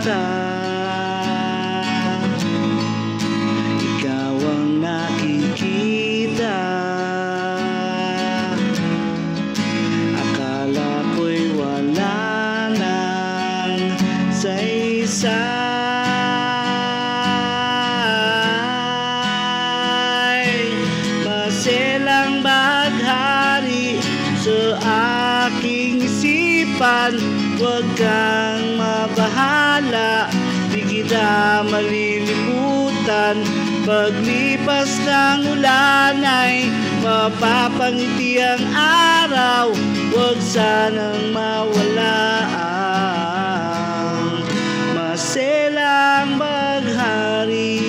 mata, ikaw ang nakikita. Akala ko'y wala nang saysay. Maselang baghari sa aking isipan, huwag kang mabahala, di kita malilimutan. Paglipas ng ulan ay mapapangiti ang araw, huwag sanang mawala ang maselang baghari.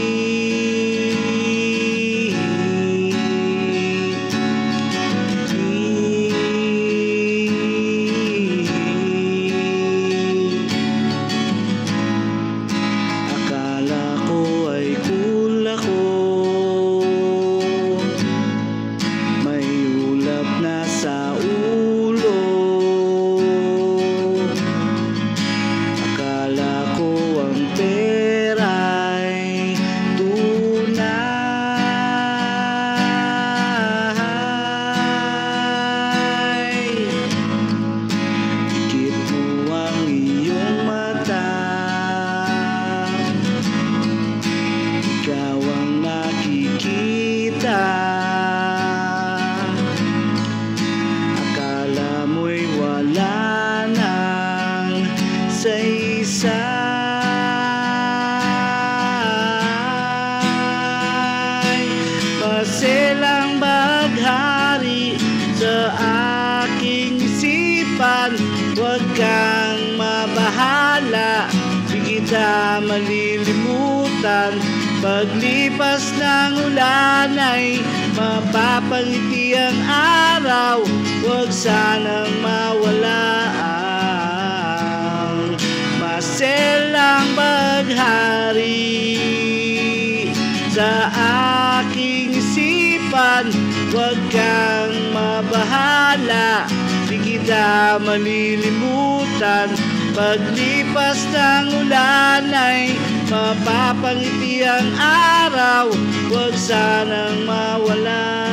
Akala mo'y wala nang saysay. Maselang baghari sa aking isipan, huwag kang mabahala, di kita malilimutan. Paglipas ng ulan ay mapapangiti ang araw, huwag sanang mawala ang maselang baghari sa aking isipan. Huwag kang mabahala, di kita malilimutan. Paglipas ng ulan ay mapapangiti ang araw, huwag sanang mawala.